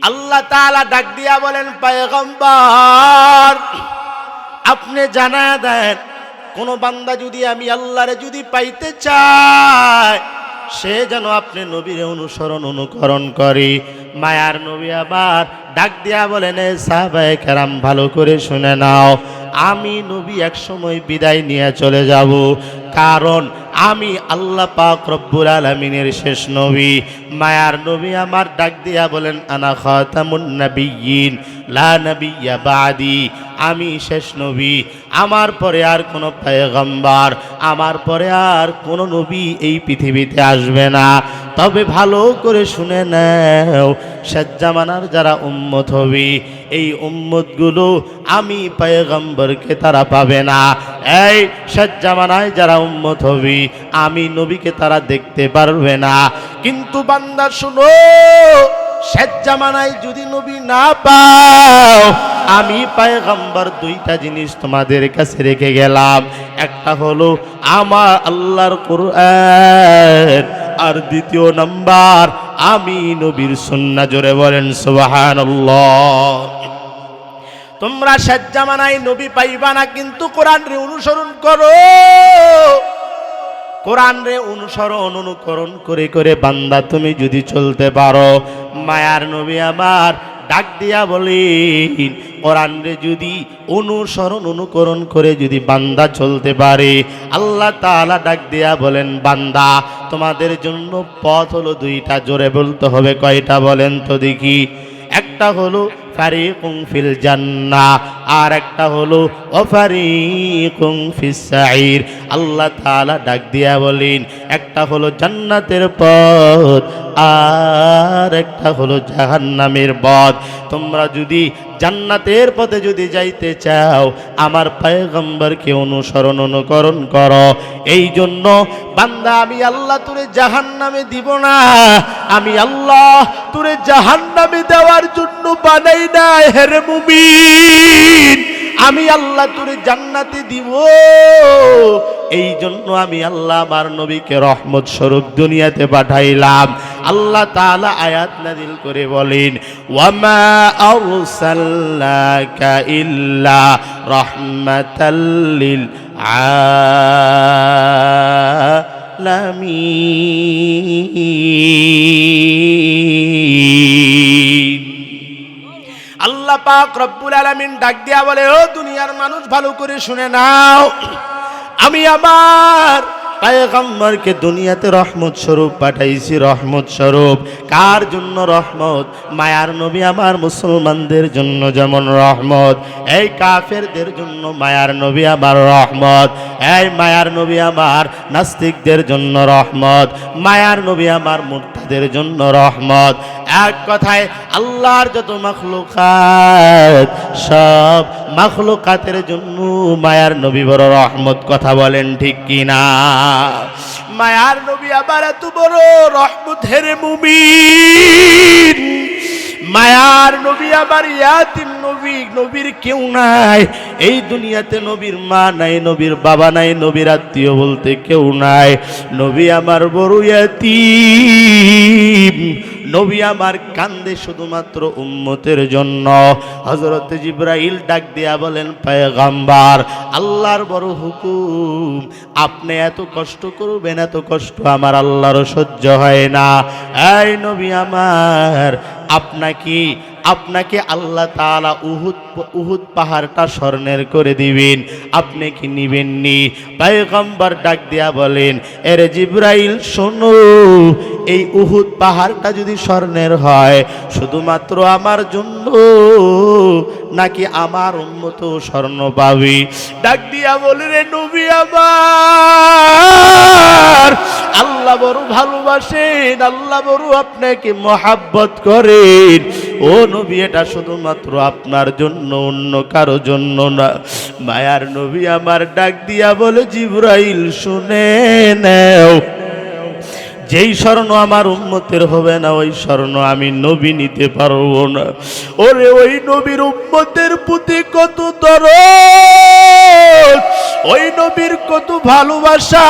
আল্লাহ তাআলা ডাক দিয়া বলেন, পয়গম্বর আপনি জানায়া দেন, কোন বান্দা যদি আমি আল্লাহরে যদি পাইতে চায় সে যেন আপনি নবীর অনুসরণ অনুকরণ করে। মায়ার নবী আবার ডাক দিয়া বলেন, সাহাবায়ে কেরাম ভালো করে শুনে নাও, আমি নবী এক সময় বিদায় নিয়ে চলে যাব, কারণ আমি আল্লাহ পাক রব্বুল আলামিনের শেষ নবী। মায়ার নবী আমার ডাক দিয়া বলেন, আনা খাতামুন নাবিয়্যিন লা নাবিয়্যা বাদি, আমি শেষ নবী, আমার পরে আর কোনো পয়গম্বর, আমার পরে আর কোনো নবী এই পৃথিবীতে আসবে না। তবে ভালো করে শুনে নাও, শেষ জামানার যারা উম্মত হবে এই উম্মতগুলো আমি পয়গম্বরকে তারা পাবে না। এই শেষ জামানায় যারা উম্মত হবে আমি নবীকে তারা দেখতে পারবে না। কিন্তু বান্দা শুনো, শেষ জামানায় যদি নবী না পাও, আমি পয়গম্বর দুইটা জিনিস তোমাদের কাছে রেখে গেলাম। একটা হলো আমার আল্লাহর কোরআন, আর দ্বিতীয় নাম্বার আমি নবীর সুন্নাহ। জোরে বলেন সুবহানাল্লাহ। তোমরা শেষ জামানায় নবী পাইবা না, কিন্তু কোরআন রে অনুসরণ করো। কোরআন রে অনুসরণ অনুকরণ করে করে বান্দা তুমি যদি চলতে পারো, মায়ার নবী আমার ডাক দিয়া বলেন, কোরআন রে যদি অনুসরণ অনুকরণ করে যদি বান্দা চলতে পারে, আল্লাহ তাআলা ডাক দিয়া বলেন, বান্দা তোমাদের জন্য পথ হলো দুইটা। জোরে বলতে হবে, কয়টা বলেন তো দেখি? একটা হলো ফারিকুম ফিল জান্নাহ, আর একটা হলো ওয়াফারিকুম ফিস সাঈর। আল্লাহ তাআলা ডাক দিয়া বলেন, একটা হলো জান্নাতের পথ, আর একটা হলো জাহান্নামের পথ। তোমরা যদি জান্নাতের পথে যদি যাইতে চাও, আমার পয়গম্বরকে অনুসরণ অনুকরণ করো। এই জন্য বান্দা আমি আল্লাহ তোরে জাহান্নামে দিব না, আমি আল্লাহ তোরে জাহান্নামে দেওয়ার জন্য বানাই নাই হে মুমিন, আমি আল্লাহ তোরে জান্নাতে দিব। এই জন্য আমি আল্লাহ আমার নবীকে রহমত স্বরূপ দুনিয়াতে পাঠাইলাম। আল্লাহ তাআলা আয়াত নাযিল করে বলেন, ওয়ামা আরসালনাকা ইল্লা রাহমাতাল লিল আলামিন। আল্লাহ পাক রব্বুল আলামিন ডাক দিয়া বলে, ও দুনিয়ার মানুষ ভালো করে শুনে নাও, আমি আমার পয়গম্বরকে দুনিয়াতে রহমত স্বরূপ পাঠাইছি। রহমত স্বরূপ কার জন্য রহমত? মায়ার নবী আমার মুসলমানদের জন্য যেমন রহমত, এই কাফেরদের জন্য মায়ার নবী আমার রহমত। এই মায়ার নবী আমার নাস্তিকদের জন্য রহমত, মায়ার নবী আমার মুরতাদের জন্য রহমত। এক কথায় আল্লাহর যত মাখলুকাত, সব মাখলুকাতের জন্য মায়ার নবী বড় রহমত। কথা বলেন ঠিক কিনা? মায়ার নবী আবার এত বড় রহমত হে মুমিন। মায়ার নবী আবার ইয়াতিম নবী, নবীর কেউ নাই এই দুনিয়াতে, নবীর মা নাই, নবীর বাবা নাই, নবীর আত্মীয় বলতে কেউ নাই। নবী আমার বড় ইয়াতিম, নবী আমার কান্দে শুধুমাত্র উম্মতের জন্য। হযরত জিবরাইল ডাক দিয়া বলেন, পয়গম্বর আল্লাহর বড় হুকুম, আপনি এত কষ্ট করবেন, এত কষ্ট আমার আল্লাহরও সহ্য হয় না। এই নবী আমার, আপনাকে আল্লাহ তাআলা উহুদ পাহাড়টা স্বর্ণের করে দিবেন, আপনি কি নিবেননি? পয়গম্বর ডাক দিয়া বলেন, এরে জিবরাইল শোনো, এই উহুদ পাহাড়টা যদি স্বর্ণের হয় শুধুমাত্র আমার জন্য, নাকি আমার উম্মত স্বর্ণ পাবে? ডাক দিয়া বলে, রে নবী আমার, আল্লাহ বড় ভালোবাসেন, আল্লাহ বড় আপনাকে মহাব্বত করেন। ও নবী, এটা শুধুমাত্র আপনার জন্য, অন্য কারো জন্য না। মায়ার নবী আমার ডাক দিয়া বলে, জিবরাইল শুনে নাও, যেই স্বর্ণ আমার উম্মতের হবে না ওই স্বর্ণ আমি নবী নিতে পারবো না। ওরে ওই নবীর উম্মতের প্রতি কত দরদ, ওই নবীর কত ভালোবাসা,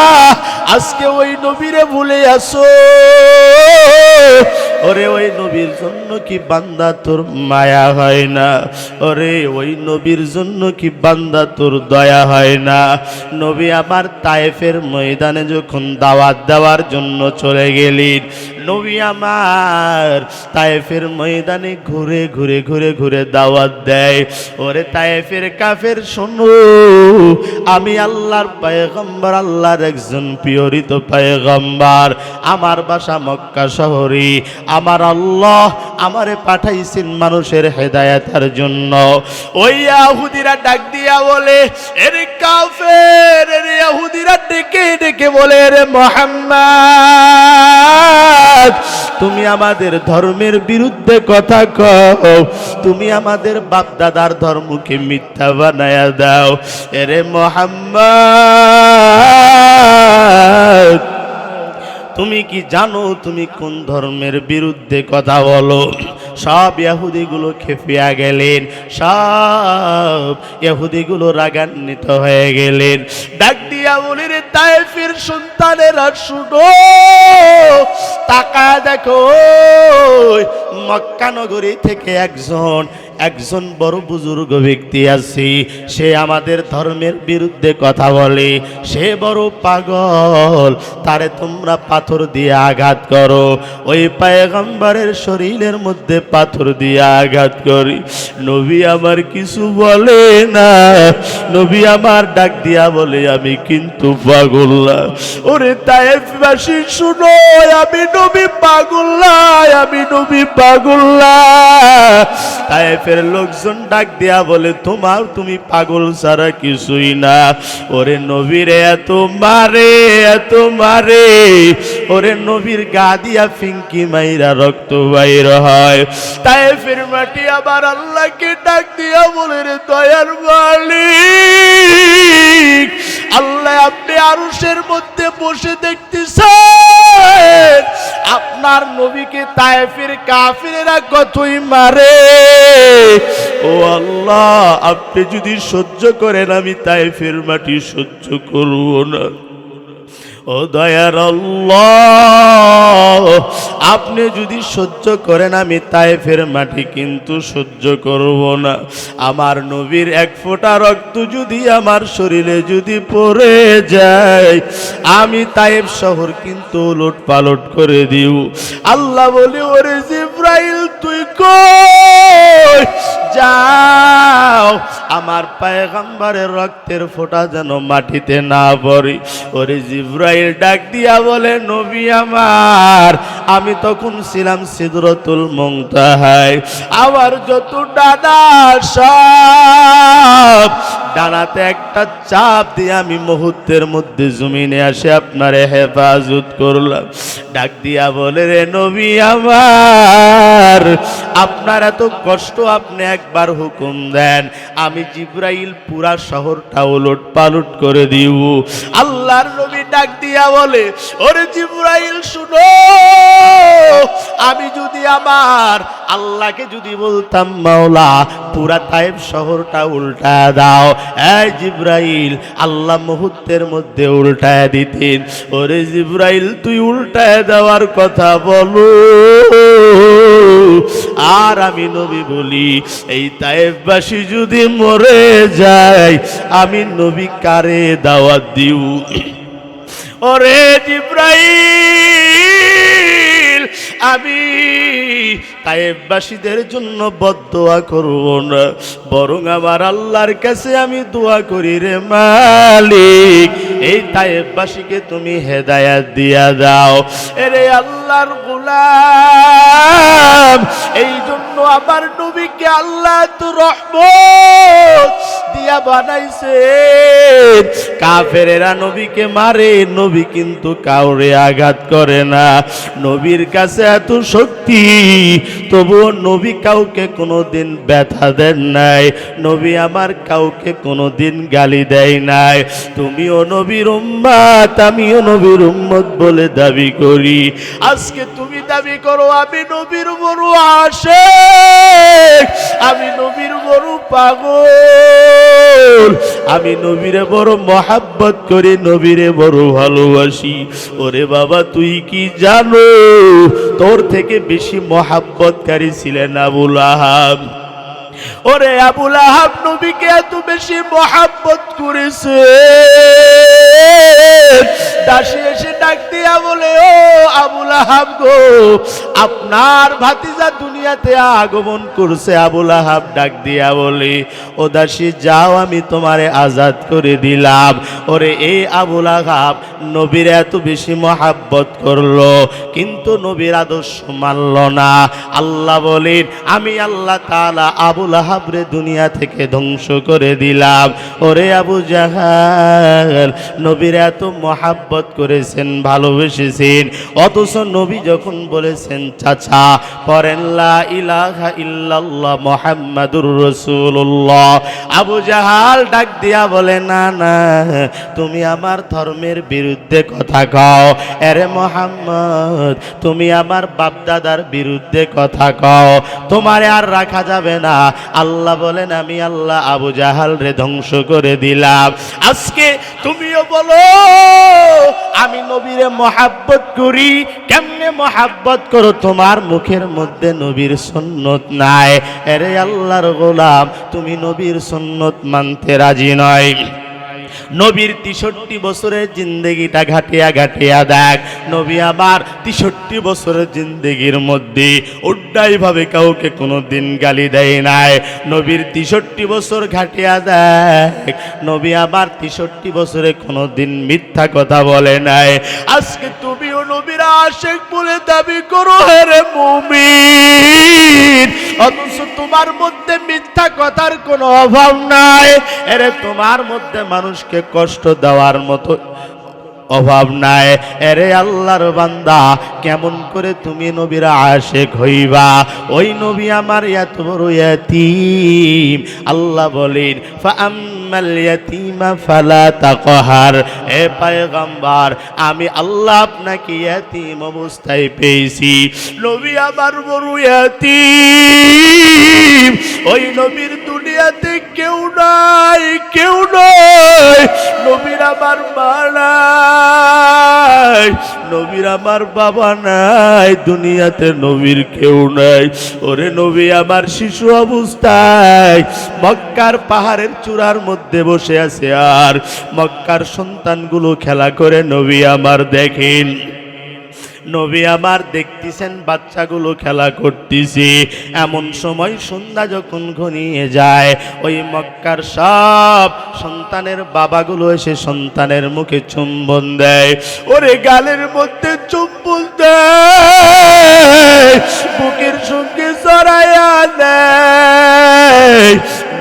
আজকে ওই নবীরে ভুলে আসো। ওরে ওই নবীর জন্য কি বান্দা তোর মায়া হয় না? ওরে ওই নবীর জন্য কি বান্দা তোর দয়া হয় না? নবী আমার তায়েফের ময়দানে যখন দাওয়াত দেওয়ার জন্য চলে গেলেন, নবী আমার তায়েফের ময়দানে ঘুরে ঘুরে ঘুরে ঘুরে দাওয়াত দেয়। ওরে তায়েফের কাফের শোনো, আমি আল্লাহর পয়গম্বর, আল্লাহর একজন প্রিয়রিত পয়গম্বর, আমার বাসা মক্কা শহরে, আমার আল্লাহ আমারে পাঠাইছেন মানুষের হেদায়েতের জন্য। ওই ইহুদিরা ডাক দিয়া বলে, এরে কাফের, এরে ইহুদিরা ডেকে ডেকে বলে, রে মুহাম্মদ, তুমি আমাদের ধর্মের বিরুদ্ধে কথা কও, তুমি আমাদের বাপ দাদার ধর্মকে মিথ্যা বানায়া দাও। এরে মুহাম্মদ, তুমি কি জানো তুমি কোন ধর্মের বিরুদ্ধে কথা বলো? সব ইহুদিগুলো খেপিয়া গেলেন, সব ইহুদিগুলো রাগান্বিত হয়ে গেলেন। ডাক দিয়া বলে, রে তায়েফের সন্তানেরা শুনো, তাকায় দেখো, মক্কা নগরী থেকে একজন বড় বুজুর্গ ব্যক্তি আছে, সে আমাদের ধর্মের বিরুদ্ধে কথা বলে, সে বড় পাগল, তারে তোমরা পাথর দিয়ে আঘাত করো। ওই পয়গম্বরের শরীরের মধ্যে পাথর দিয়ে আঘাত করি। নবী আমার কিছু বলে না, নবী আমার ডাক দিয়া বলে, আমি কিন্তু পাগল না। ওরে তায়েফবাসী শুনো, আমি নবী পাগল না, আমি নবী পাগল না। তায়েফের লোকজন ডাক দিয়া বলে, তুমি পাগল ছাড়া কিছুই না। ওরে নবীরে এত মারে, এত মারে, ওরে নবীর গা দিয়া ফিঙ্কি মাইরা রক্ত বাইর হয়। তায়েফের মাটি আবার আল্লাহকে ডাক দিয়া বলে, রে দয়ার মালিক আল্লাহ, আপনি আরশের মধ্যে বসে দেখতেছেন আপনার নবীকে তায়েফের কাফিরেরা কতই মারে। ও আল্লাহ, আপনি যদি সহ্য করেন আমি তায়েফের মাটি সহ্য করব না। ও দয়ার আল্লাহ, আপনি যদি সহ্য করেন আমি তায়েফের মাটি কিন্তু সহ্য করব না। আমার নবীর এক ফোঁটা রক্ত যদি আমার শরীরে যদি পড়ে যায়, আমি তায়েফ শহর কিন্তু উলট পালট করে দিব। আল্লাহ বলে, ওরে জিব্রাইল তুই কই যাও, আমার পয়গম্বরের রক্তের ফোঁটা যেন মাটিতে না পড়ে। ওরে জিব্রাইল ডাক দিয়া বলে, নবী আমার, আমি তখন ছিলাম সিদরাতুল মুনতাহায়, আমার যত ডানা সব ডানাতে একটা চাপ দিয়ে আমি মুহূর্তের মধ্যে জমিনে আসে আপনারে হেফাজত করলাম। ডাক দিয়া বলে, রে নবী আমার, আপনার এত কষ্ট, আপনি একবার হুকুম দেন, আমি জিব্রাইল পুরা শহরটা উলট পালট করে দিব। আল্লাহর নবী ডাক দিয়া বলে, ওরে জিব্রাইল শুনো, আমি যদি আমার আল্লাহকে যদি বলতাম, মাওলা পুরা তায়েফ শহরটা উল্টা দাও, এই জিব্রাইল আল্লাহ মুহূর্তের মধ্যে উল্টায় দিতেন। ওরে জিব্রাইল তুই উল্টায় দেওয়ার কথা বলো, আর আমি নবী বলি, এই তায়েফবাসী যদি মরে যায় আমি নবী কারে দাওয়াত দিউ? ওরে জিব্রাইল, আমি তায়েফবাসীদের জন্য বদদোয়া করব না, বরং আমার আল্লাহর কাছে আমি দোয়া করি, রে মালিক এই তায়েফবাসীকে তুমি হেদায়েত দিয়া দাও। এরে আল্লাহর গোলাম, এই জন্য আমার নবীকে আল্লাহ তো রহমত দিয়া বানাইছে। কাফেরেরা নবীকে মারে, নবী কিন্তু কাউরে আঘাত করে না। নবীর কাছে এত শক্তি, তবুও নবী কাউকে কোনোদিন ব্যথা দেন নাই। নবী আমার কাউকে কোনোদিন গালি দেয় নাই। তুমিও নবীর উম্মত, আমিও নবীর উম্মত বলে দাবি করি। আজকে তুমি দাবি করো আমি নবীর বড় আশিক, আমি নবীর বড় পাগল, আমি নবীরে বড় মহাব্বত করি, নবীরে বড় ভালোবাসি। ওরে বাবা, তুই কি জানো তোর থেকে বেশি মহাব্বতকারী ছিলেন আবু লাহাব। ওরে আবু লাহাব নবীকে এত বেশি মহাব্বত করেছে, দাসী এসে ডাক দিয়া বলে, ও আবু লাহাব গো, আপনার ভাতিজা দুনিয়াতে আগমন করছে। আবু লাহাব ডাক দিয়া বলে, ও দাসী যাও, আমি তোমারে আজাদ করে দিলাম। ওরে এই আবু লাহাব নবীর এত বেশি মহাব্বত করলো, কিন্তু নবীর আদর্শ মানল না। আল্লাহ বলেন, আমি আল্লাহ তাআলা আবু লাহাবরে দুনিয়া থেকে ধ্বংস করে দিলাম। ওরে আবু জাহাল, নবীর এত মহাব্বত করেছেন, ভালোবেসেছেন, অথচ নবী যখন বলেছেন চাচা পড়েন লা ইলাহা ইল্লাল্লাহ মুহাম্মাদুর রাসূলুল্লাহ, আবু জাহাল ডাক দিয়া বলে, না না, তুমি আমার ধর্মের বিরুদ্ধে কথা কও। আরে মুহাম্মদ, তুমি আমার বাপদাদার বিরুদ্ধে কথা কও, তোমারে আর রাখা যাবে না। আল্লাহ বলেন, আমি আল্লাহ আবু জাহাল রে ধ্বংস করে দিলাম। আজকে তুমিও বলো আমি নবীরে মহাব্বত করি। কেমনে মহাব্বত করো? তোমার মুখের মধ্যে নবীর সুন্নত নাই। আরে আল্লাহর গোলাম, তুমি নবীর সুন্নত মানতে রাজি নয়। নবীর 63 বছরের জিন্দেগিটা ঘাটিয়া ঘাটিয়া দেখ। নবী আমার 63 বছরের জিন্দেগির মধ্যে উড্ডাই ভাবে কাউকে কোনোদিন গালি দেয় নাই। নবীর 63 বছর ঘাটিয়া দেখ, নবী আমার 63 বছরে কোনোদিন মিথ্যা কথা বলে নাই। আজকে তুমিও নবীর আশিক বলে দাবি করো, হে মুমিন, অথচ তোমার মধ্যে মিথ্যা কথার কোনো অভাব নাই। এরে তোমার মধ্যে মানুষকে কষ্ট দেওয়ার মতো অভাব নাই। এরে আল্লাহর বান্দা, কেমন করে তুমি নবীর আশিক হইবা? ওই নবী আমার এত বড় ইয়াতীম। আল্লাহ বলেন, ফাআম্মাল ইয়াতীমা ফালা তাকহার। হে পয়গম্বর, আমি আল্লাহ আপনাকে ইয়াতীম অবস্থায় পেয়েছি। নবী আমার বড় ইয়াতীম। ওই নবীর দুনিয়াতে কেউ নাই, কেউ নাই। নবীর আমার মা নাই, নবীর আমার বাবা নাই, দুনিয়াতে নবীর কেউ নাই। ওরে নবী আমার শিশু অবস্থায় মক্কার পাহাড়ের চূড়ার মধ্যে বসে আছে, আর মক্কার সন্তানগুলো খেলা করে নবী আমার দেখেন। নবী আমার দেখতেছেন বাচ্চাগুলো খেলা করতেছে। এমন সময় সন্ধ্যা যখন ঘনিয়ে যায়, ওই মক্কার সব সন্তানের বাবাগুলো এসে সন্তানের মুখে চুম্বন দেয়। ওরে গালের মধ্যে চুম্বন দেয়, বুকের সঙ্গে জড়াইয়া দেয়।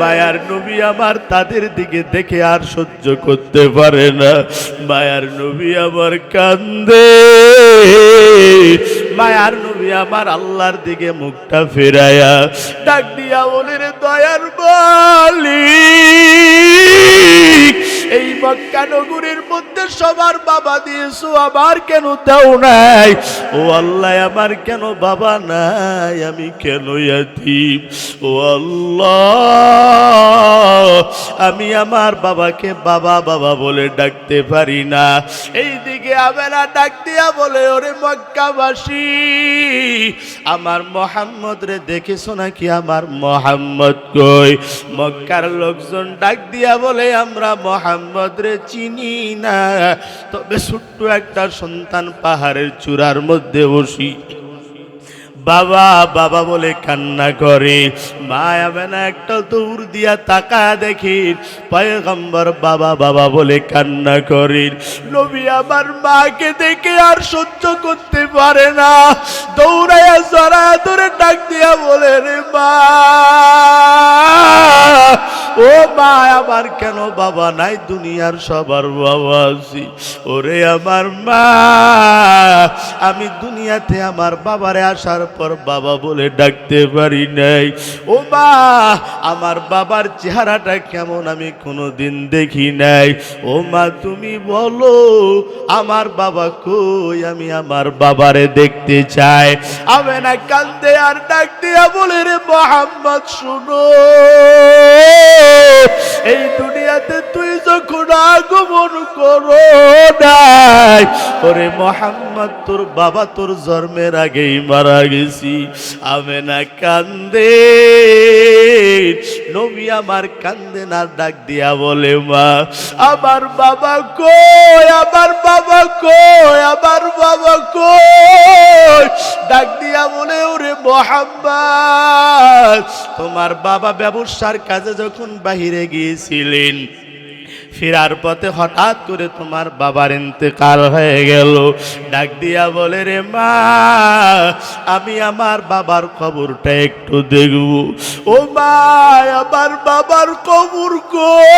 মায়ার নবী আমার তাদের দিকে দেখে আর সহ্য করতে পারে না। মায়ার নবী আমার কান্দে। মায়ার নবী আমার আল্লাহর দিকে মুখটা ফেরায়া ডাক দিয়া বলে, রে দয়ার মালিক, এই মক্কা নগরীর মধ্যে সবার বাবা দিয়েছো, আমার কেন দাও নাই? ও আল্লাহ, আমার কেন বাবা নাই? আমি কেন ইয়াতীম? ও আল্লাহ, আমি আমার বাবাকে বাবা বাবা বলে ডাকতে পারি না। এই দিকে আমেনা ডাক দিয়া বলে, ওরে মক্কাবাসী, আমার মোহাম্মদ রে দেখেছো নাকি? আমার মোহাম্মদ কই? মক্কার লোকজন ডাক দিয়া বলে, আমরা মোহাম্মদ রে চিনি না, তবে ছোট্ট একটা সন্তান পাহাড়ের চূড়ার মধ্যে বসি বাবা বাবা বলে কান্না করে। মা আমেনা একটা দৌড় দিয়া তাকায় দেখি পয়গম্বর বাবা বাবা বলে কান্না করে। নবী আমার মাকে দেখে আর সহ্য করতে পারে না, দৌড়াইয়া জড়া ধরে ডাক দিয়া বলে, রে মা, ও মা আমার কেন বাবা নাই? দুনিয়ার সবার বাবা আছি। ওরে আমার মা, আমি দুনিয়াতে আমার বাবারে আসার পর বাবা বলে ডাকতে পারি নাই। ও মা, আমার বাবার চেহারাটা কেমন আমি কোনোদিন দেখি নাই। ও মা তুমি বলো আমার বাবা কই, আমি আমার বাবারে দেখতে চাই। আমেনা কান্দে আর ডাক দিয়া বলে, রে মোহাম্মদ শুনো, এই দুনিয়াতে তুই যখন আগমন করো নাই, ওরে মোহাম্মদ তোর বাবা তোর জন্মের আগেই মারা গেছি। আমেনা কান্দে, নবী আমার কান্দে না, ডাক দিয়া বলে, মা আমার বাবা কই, আমার বাবা কই, আমার বাবা কই? ডাক দিয়া বলে, ওরে মোহাম্মদ তোমার বাবা ব্যবসার কাজে যখন বাহিরে গিয়েছিলেন, ফেরার পথে হঠাৎ করে তোমার বাবার ইন্তেকাল হয়ে গেল। ডাক দিয়া বলে, রে মা আমি আমার বাবার কবরটা একটু দেখব। ও মা আমার বাবার কবর কই?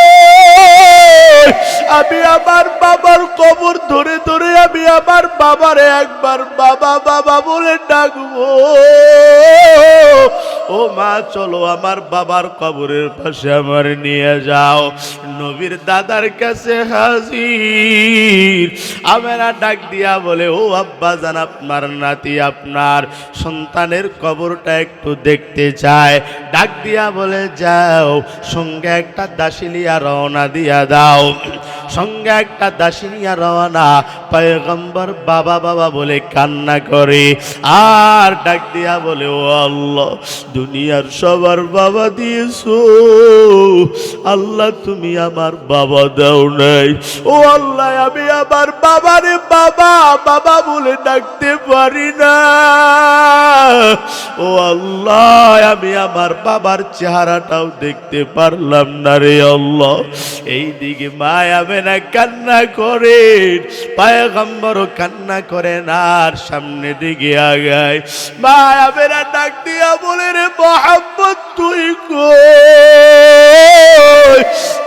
আমি আমার বাবার কবর ধরে ধরে আমি আমার বাবারে একবার বাবা বাবা বলে ডাকবো। ও মা চলো আমার বাবার কবরের পাশে আমার নিয়ে যাও। নবীর দাদার কাছে হাজির। আমেনা ডাক দিয়া বলে, ও আব্বা জান আপনার নাতি আপনার সন্তানের কবরটা একটু দেখতে চায়। ডাক দিয়া বলে, যাও সঙ্গে একটা দাসী লিয়া রওনা দিয়া দাও। সঙ্গে একটা দাসী নিয়া রওনা। পয়গম্বর বাবা বাবা বলে কান্না করে আর ডাক দিয়া বলে, ও আল্লাহ দুনিয়ার সবার বাবা দিয়েছো, আল্লাহ তুমি আমার বাবা দাও নাই। ও আল্লাহ আমি আমার বাবারে বাবা বাবা বলে ডাকতে পারি না। ও আল্লাহ আমি আমার বাবার চেহারাটাও দেখতে পারলাম না রে আল্লাহ। এই দিকে মা আমেনা কান্না করে, পয়গম্বরও কান্না করে না, আর সামনে দিকে আগায়। মা আমেনা ডাক দিয়া বলে, রে মোহাম্মদ তুই কই?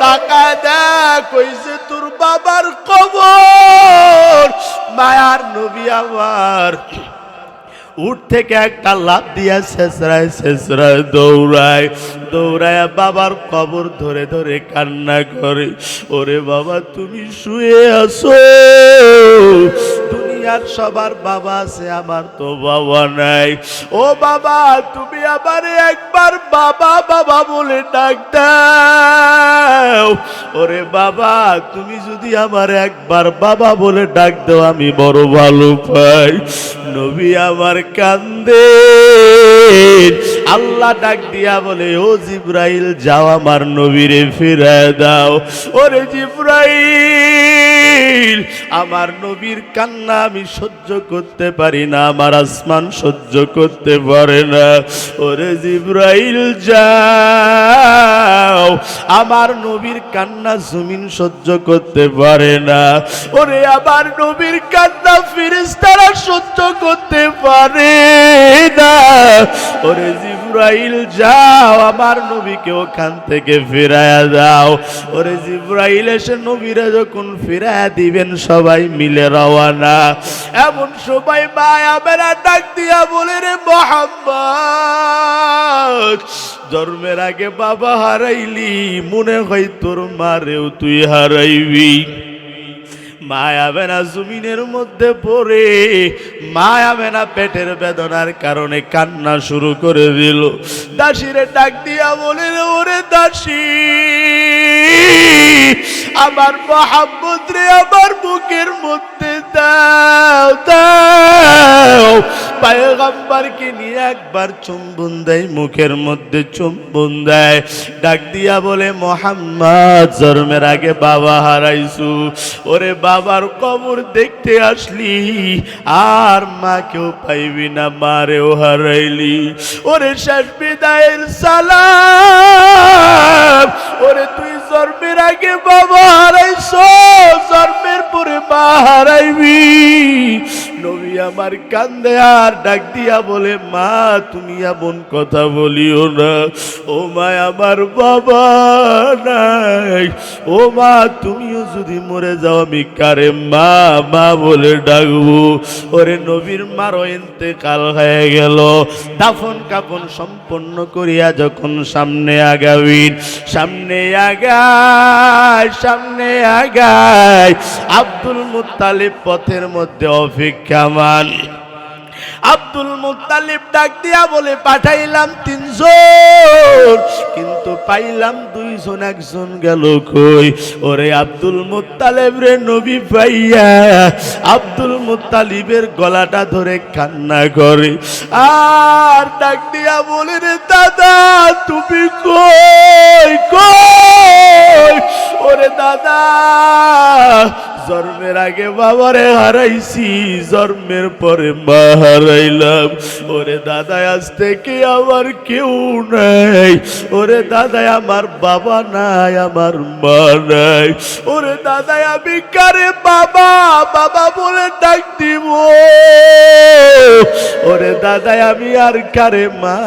টাকা দেখ কইছে তোর বাবার কবর। মায়ার নবী আমার উঠ থেকে একটা লাফ দিয়া ছেঁচড়ায় ছেঁচড়ায় দৌড়ায়, দৌড়ায় বাবার কবর ধরে ধরে কান্না করে। ওরে বাবা তুমি শুয়ে আছো, দুনিয়ার সবার বাবা আছে, আমার তো বাবা নাই। ও বাবা তুমি আমারে একবার বাবা বাবা বলে ডাক দাও। ওরে বাবা তুমি যদি আমার একবার বাবা বলে ডাক দাও আমি বড় ভালো পাই। নবী আমার কান্দে। আল্লাহ ডাক দিয়া বলে, ও জিব্রাইল যাও আমার নবীরে ফিরায় দাও। ওরে জিব্রাইল আমার নবীর কান্না আমি সহ্য করতে পারি না, আমার আসমান সহ্য করতে পারে না। ওরে জিব্রাইল যাও, আমার নবীর কান্না জমিন সহ্য করতে পারে না। ওরে আমার নবীর কান্না ফেরেশতারা সহ্য করতে পারে না। ওরে জিব্রাইল যাও, আমার নবীকে ওখান থেকে ফিরায়া দাও। ওরে জিব্রাইল এসে নবীরা যখন ফিরায়া দিবেন সবাই মিলে রওয়ানা। এমন সবাই মা আমেনা ডাক দিয়া বলে, রে মোহাম্মদ জন্মের আগে বাবা হারাইলি, মনে হয় তোর মারেও তুই হারাইবি। মা আমেনা জমিনের মধ্যে পড়ে, মা আমেনা পেটের বেদনার কারণে কান্না শুরু করে দিল। দাসীরে ডাক দিয়া বলে, ওরে দাসী আমার মোহাম্মদ রে আমার বুকের মধ্যে দাও দাও। পয়গম্বরকে নিয়ে একবার চুম্বন দেয়, মুখের মধ্যে চুম্বন দেয়। ডাক দিয়া বলে, মোহাম্মদ জন্মের আগে বাবা হারাইছু। ওরে বাবার কবর দেখতে আসলি আর মাকেও পাইবি না, মারেও হারাইলি। ওরে শেষ বিদায়ের সালাম। ওরে তুই জন্মের আগে বাবা হারাইছ, জন্মের পরে মা হারাইবি। নবী আমার কান্দে আর ডাক দিয়া বলে, মা তুমি এমন কথা বলিও না, ও মা আমার বাবা নাই, ও মা তুমিও যদি মরে যাও আমি কারে মা মা বলে ডাকবো। ওরে নবীর মারও ইন্তেকাল হয়ে গেল। দাফন কাফন সম্পন্ন করিয়া যখন সামনে আগাবিন, সামনে আগায় সামনে আগায়, আব্দুল মুত্তালিব পথের মধ্যে অপেক্ষামান। আব্দুল মুত্তালিব ডাক দিয়া বলে, পাঠাইলাম 3 জন কিন্তু পাইলাম 2 জন, একজন গেল কই? ওরে আব্দুল মুত্তালিব রে নবী পাইয়া আব্দুল মুত্তালিবের গলাটা ধরে কান্না করে আর ডাক দিয়া বলে, রে দাদা তুমি কই কই? ওরে দাদা জন্মের আগে বাবারে হারাইছি, জন্মের পরে মা হারাইলাম। ওরে দাদা আজ থেকে আমার কেউ নাই। ওরে দাদা আমার বাবা নাই, আমার মা নাই। ওরে দাদা আমি কারে বাবা বাবা বলে ডাক দিব? ওরে দাদা আমি আর কারে মা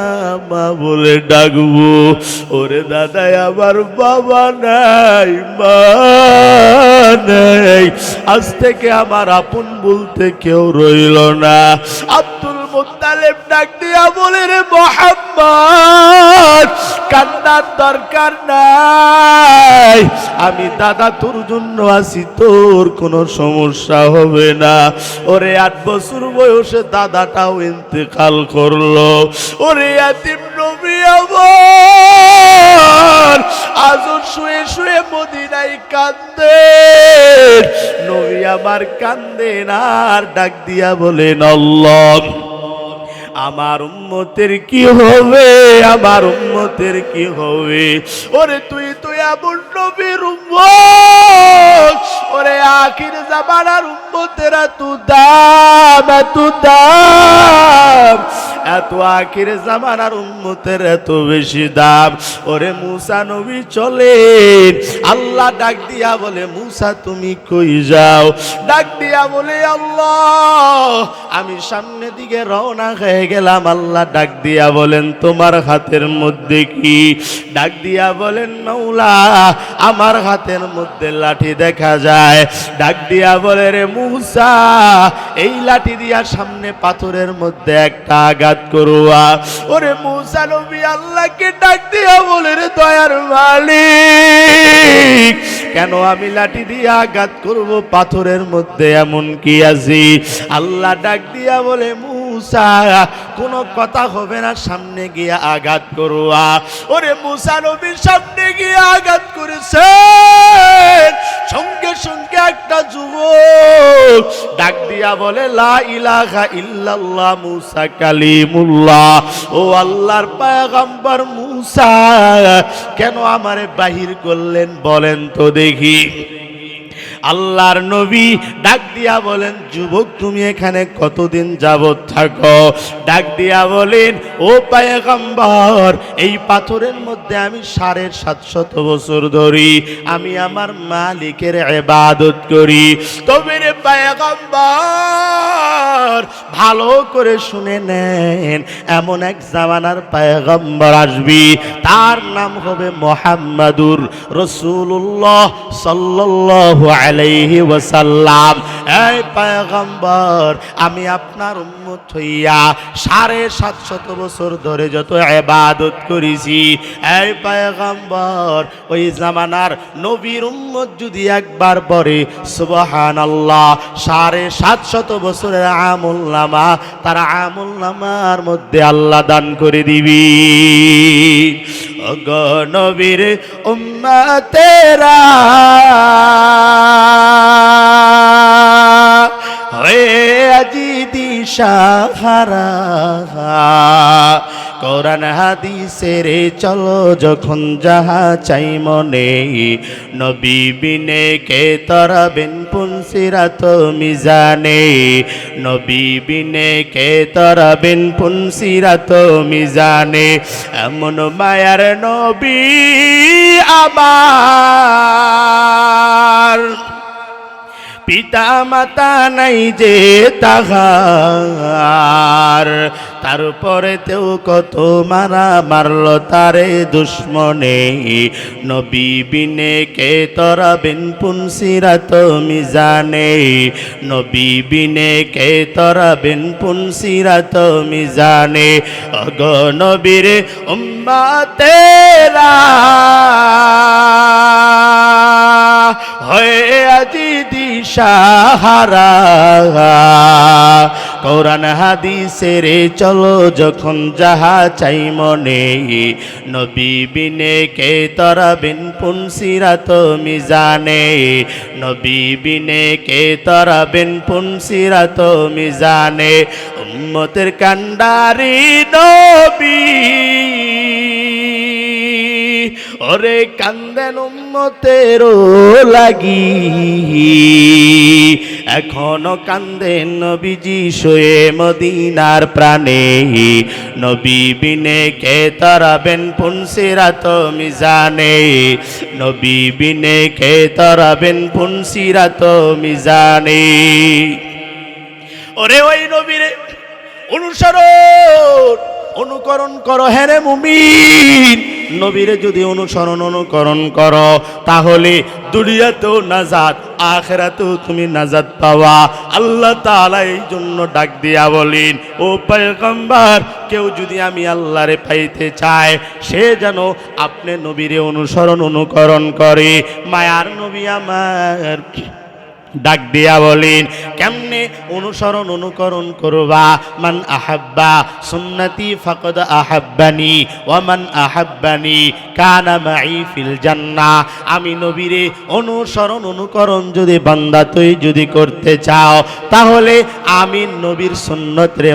মা বলে ডাকবো? ওরে দাদা আমার বাবা নাই, মা নাই, আজ থেকে আমার আপন বলতে কেউ রইল না। আব্দুল মুত্তালিব ডাক দিয়া বলে, রে মুহাম্মদ কান্নার দরকার নাই, আমি দাদা তোর জন্য আছি, তোর কোনো সমস্যা হবে না। ওরে 8 বছর বয়সে দাদাটাও ইন্তেকাল করলো। ওরে ইয়াতিম নবী আমার আজও শুয়ে শুয়ে মদিনায় কান্দে। নবী আমার কান্দেন আর ডাক দিয়া বলেন, আল্লাহ আমার উম্মতের কি হবে, আমার উম্মতের কি হবে? ওরে তুই তো এমন নবীর উম্মত, ওরে আখির জামানার উম্মতের এত দাম, এত দাম, এত আখির জামানার উম্মতের এত বেশি দাম। ওরে মুসা নবী চলেন, আল্লাহ ডাক দিয়া বলে, মুসা তুমি কই যাও? ডাক দিয়া বলে, আল্লাহ আমি সামনের দিকে রওনা হয়ে গেলাম। আল্লাহ ডাক দিয়া বলেন, তোমার হাতের মধ্যে কি? ডাক দিয়া বলেন, মাওলা আমার হাতের মধ্যে লাঠি দেখা যায়। ডাক দিয়া বলে, রে মুসা এই লাঠি দিয়া সামনে পাথরের মধ্যে একটা আঘাত করুয়া। ওরে মুসা নবী আল্লাহকে ডাক দিয়া বলে, রে দয়ার মালিক কেন আমি লাঠি দিয়া আঘাত করব? পাথরের মধ্যে এমন কি আছে? আল্লাহ ডাক দিয়া বলে, মুসা কোনো কথা হবে না, সামনে গিয়া আঘাত করুয়া। ওরে মুসা নবী সামনে গিয়া আঘাত করেছে, সঙ্গে সঙ্গে একটা যুবক ডাক দিয়া বলে, লা ইলাহা ইল্লাল্লাহ মুসা কালিমুল্লাহ। ও আল্লাহর পয়গম্বর মুসা কেন আমারে বাহির করলেন বলেন তো দেখি। আল্লাহর নবী ডাক দিয়া বলেন, যুবক তুমি এখানে কতদিন যাবত থাকো? ডাক দিয়া বলেন, ও পয়গম্বর এই পাথরের মধ্যে আমি 750 বছর ধরি আমি আমার মালিকের ইবাদত করি। তবে রে পয়গম্বর ভালো করে শুনে নেন, এমন এক জামানার পয়গম্বর আসবি, তার নাম হবে মুহাম্মাদুর রাসূলুল্লাহ সাল্লাল্লাহু আলাইহি ওয়াসাল্লাম। এই পয়গম্বর আমি আপনার উম্মত হইয়া 750 বছর ধরে যত ইবাদত করেছি, এই পয়গম্বর ওই জামানার নবীর উম্মত যদি একবার পড়ে সুবহানাল্লাহ 750 বছরের আমলনামা তার আমলনামার মধ্যে আল্লাহ দান করে দিবি। ওগো নবীর উম্মতেরা হয়ে আজি দিশাহারা। কোরআন হাদিসের চলো যখন যাহা চাই মনে, নবী বিনে কে তরাবেন পুনসিরাত মিজানে, নবী বিনে কে তরাবেন পুনসিরাত মিজানে। এমন মায়ার নবী আমার, পিতা মাতা নাই যে তাহার, তারপরে তেও কত মারা মারল তারে দুশ্মনে, নবী বিনে কে তরাবেন পুনসিরাত মিজানে, নবী বিনে কে তরাবেন পুনসিরাত মিজানে। অগ নবীর উম্মতেরা হয়ে আজি দিশাহারা। কোরআন হাদিসের চলো যখন যাহা চাই মনে, নবী বিনে কে তরাবেন পুনসিরাত মিজানে, নবী বিনে কে তরাবেন পুনসিরাত মিজানে। উম্মতের কান্ডারি নবী ওরে কান্দেন উম্মতেরও লাগি, এখনো কান্দেন নবীজি শোয়ে মদিনার প্রাণে, নবী বিনে কে তরাবেন পুনসিরাত মিজানে, নবী বিনে কে তরাবেন পুনসিরাত মিজানে। ওরে ওই নবীরে অনুসরণ অনুকরণ করো হেরে মুমিন। নবীরে যদি অনুকরণ করো তাহলে দুনিয়াতেও নাজাত, আখিরাতেও তুমি নাজাত পাওয়া। আল্লাহ তাআলা এই জন্য ডাক দিয়া বলেন, ও পয়গম্বর, কেউ যদি আমি আল্লাহরে পাইতে চায় সে যেন আপনি নবীরে অনুকরণ করে। মায়ার নবী আমার ডাক দিয়া বলেন, কেমনে অনুকরণ করবা? মান আহাব্বা সুন্নতি ফাকাদ আহাব্বানি ওয়া মান আহাব্বানি কানা মাই ফিল জান্নাহ। আমি নবীরে অনুকরণ যদি বান্দা তুই যদি করতে চাও তাহলে আমি নবীর সুন্নত রে